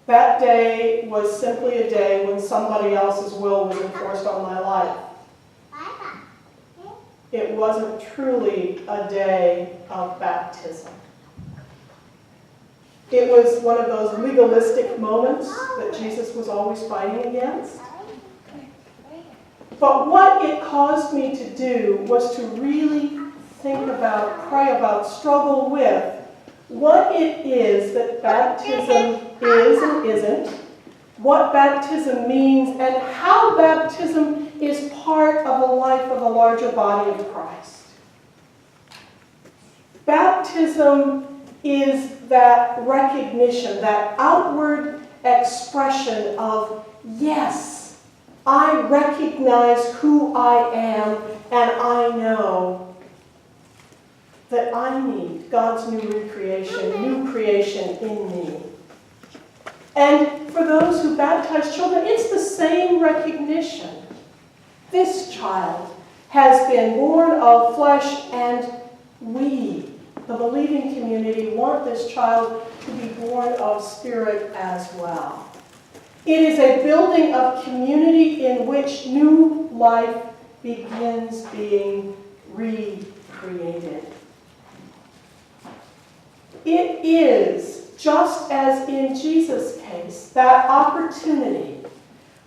That day was simply a day when somebody else's will was enforced on my life. It wasn't truly a day of baptism. It was one of those legalistic moments that Jesus was always fighting against. But what it caused me to do was to really think about, pray about, struggle with what it is that baptism is and isn't, what baptism means, and how baptism is part of the life of the larger body of Christ. Baptism is that recognition, that outward expression of, yes, I recognize who I am, and I know that I need God's new creation in me. And for those who baptize children, it's the same recognition. This child has been born of flesh, and we, the believing community, want this child to be born of spirit as well. It is a building of community in which new life begins being recreated. It is, just as in Jesus' case, that opportunity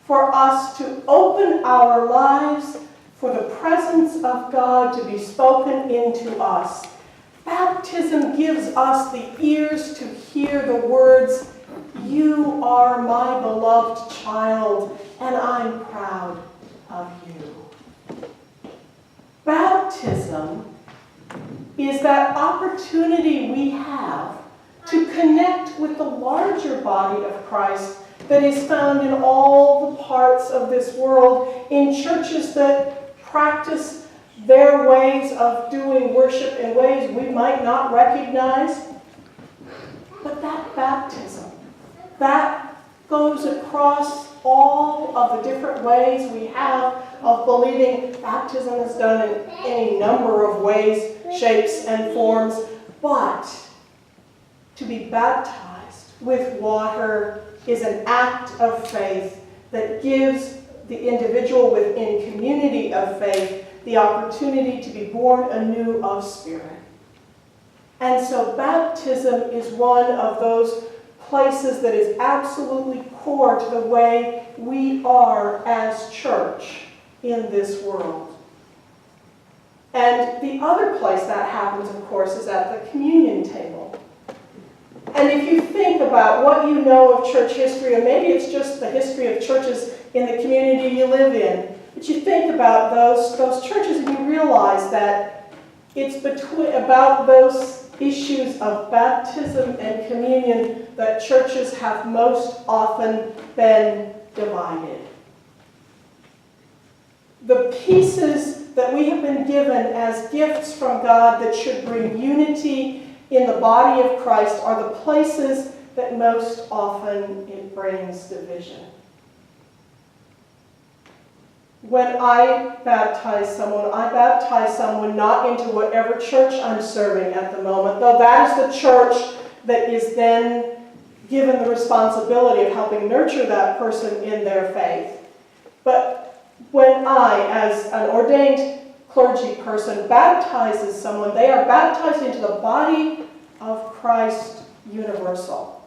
for us to open our lives for the presence of God to be spoken into us. Baptism gives us the ears to hear the words, "You are my beloved child, and I'm proud of you." Baptism is that opportunity we have to connect with the larger body of Christ that is found in all the parts of this world, in churches that practice their ways of doing worship in ways we might not recognize. But that baptism, that goes across all of the different ways we have of believing. Baptism is done in any number of ways, shapes, and forms. But to be baptized with water is an act of faith that gives the individual within community of faith the opportunity to be born anew of spirit. And so baptism is one of those places that is absolutely core to the way we are as church in this world. And the other place that happens, of course, is at the communion table. And if you think about what you know of church history, or maybe it's just the history of churches in the community you live in, but you think about those churches and you realize that it's about those issues of baptism and communion that churches have most often been divided. The pieces that we have been given as gifts from God that should bring unity in the body of Christ are the places that most often it brings division. When I baptize someone not into whatever church I'm serving at the moment, though that is the church that is then given the responsibility of helping nurture that person in their faith. But when I, as an ordained clergy person, baptizes someone, they are baptized into the body of Christ universal.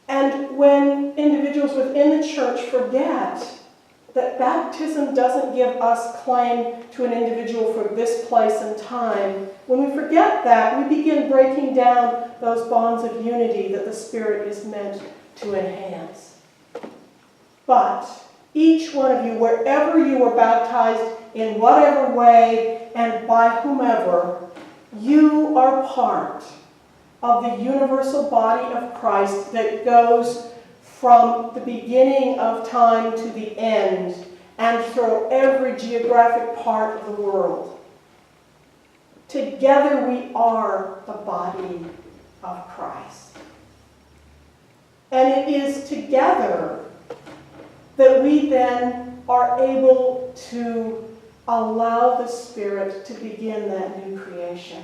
And when individuals within the church forget that baptism doesn't give us claim to an individual for this place and time, when we forget that, we begin breaking down those bonds of unity that the Spirit is meant to enhance. But each one of you, wherever you were baptized, in whatever way and by whomever, you are part of the universal body of Christ that goes from the beginning of time to the end and through every geographic part of the world. Together we are the body of Christ. And it is together that we then are able to allow the Spirit to begin that new creation.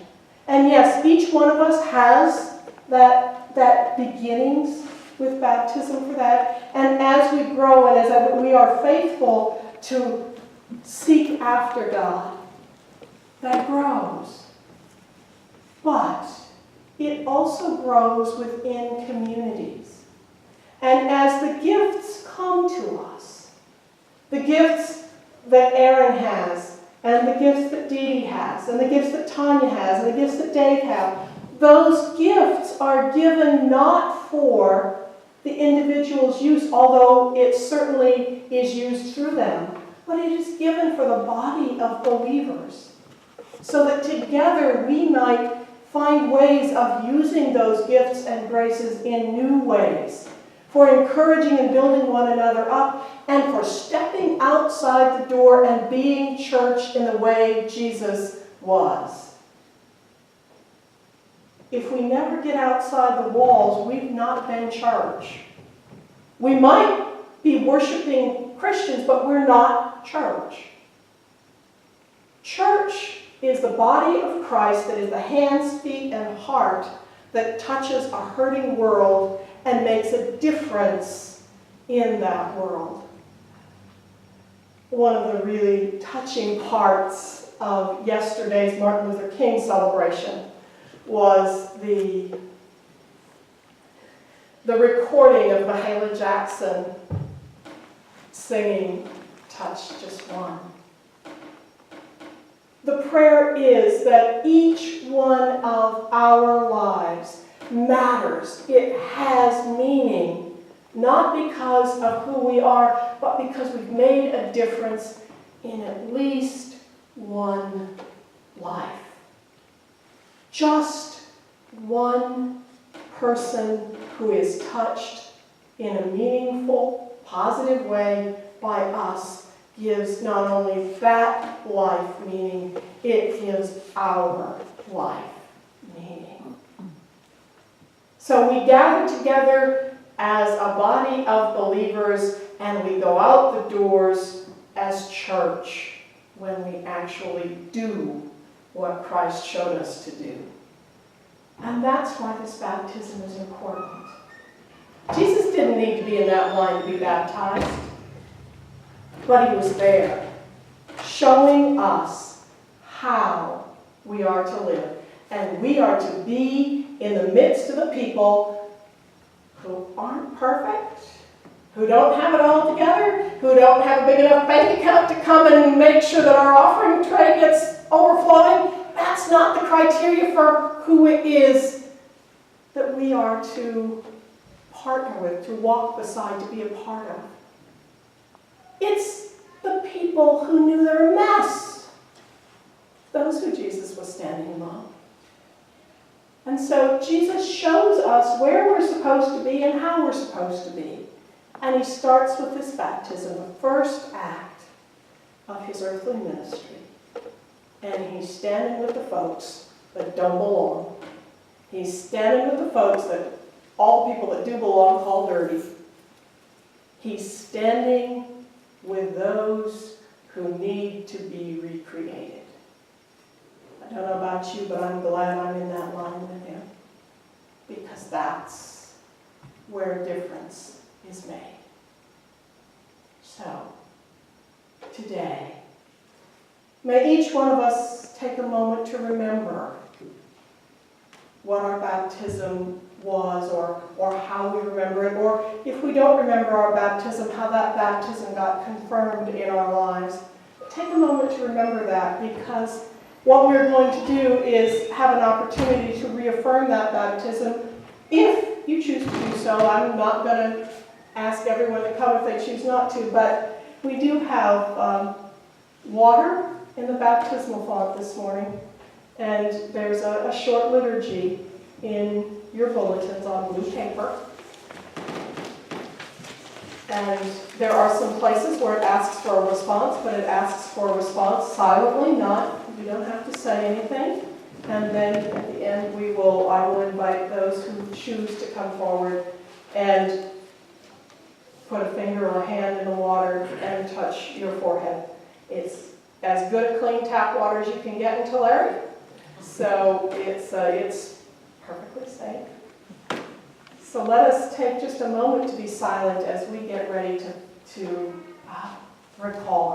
And yes, each one of us has that beginnings with baptism for that. And as we grow and as we are faithful to seek after God, that grows. But it also grows within communities. And as the gifts come to us, the gifts that Aaron has, and the gifts that Dee Dee has, and the gifts that Tanya has, and the gifts that Dave have, those gifts are given not for the individual's use, although it certainly is used through them, but it is given for the body of believers, so that together we might find ways of using those gifts and graces in new ways, for encouraging and building one another up, and for stepping outside the door and being church in the way Jesus was. If we never get outside the walls, we've not been church. We might be worshiping Christians, but we're not church. Church is the body of Christ that is the hands, feet, and heart that touches a hurting world and makes a difference in that world. One of the really touching parts of yesterday's Martin Luther King celebration was the recording of Mahalia Jackson singing "Touch Just One." The prayer is that each one of our lives matters. It has meaning, not because of who we are, but because we've made a difference in at least one life. Just one person who is touched in a meaningful, positive way by us gives not only that life meaning, it gives our life meaning. So we gather together as a body of believers, and we go out the doors as church when we actually do what Christ showed us to do. And that's why this baptism is important. Jesus didn't need to be in that line to be baptized, but he was there, showing us how we are to live. And we are to be in the midst of the people who aren't perfect, who don't have it all together, who don't have a big enough bank account to come and make sure that our offering tray gets overflowing. That's not the criteria for who it is that we are to partner with, to walk beside, to be a part of. It's the people who knew they're a mess. Those who Jesus was standing among. And so Jesus shows us where we're supposed to be and how we're supposed to be. And he starts with this baptism, the first act of his earthly ministry. And he's standing with the folks that don't belong. He's standing with the folks that all the people that do belong call dirty. He's standing with those who need to be recreated. I don't know about you, but I'm glad I'm in that line with him, because that's where a difference is made. So, today, may each one of us take a moment to remember what our baptism was, or how we remember it, or if we don't remember our baptism, how that baptism got confirmed in our lives. Take a moment to remember that, because what we're going to do is have an opportunity to reaffirm that baptism if you choose to do so. I'm not going to ask everyone to come if they choose not to, but we do have water in the baptismal font this morning, and there's a short liturgy in your bulletins on blue paper. And there are some places where it asks for a response, but it asks for a response silently, you don't have to say anything. And then at the end I will invite those who choose to come forward and put a finger or a hand in the water and touch your forehead. It's as good a clean tap water as you can get in Tulare, so it's perfectly safe. So let us take just a moment to be silent as we get ready to recall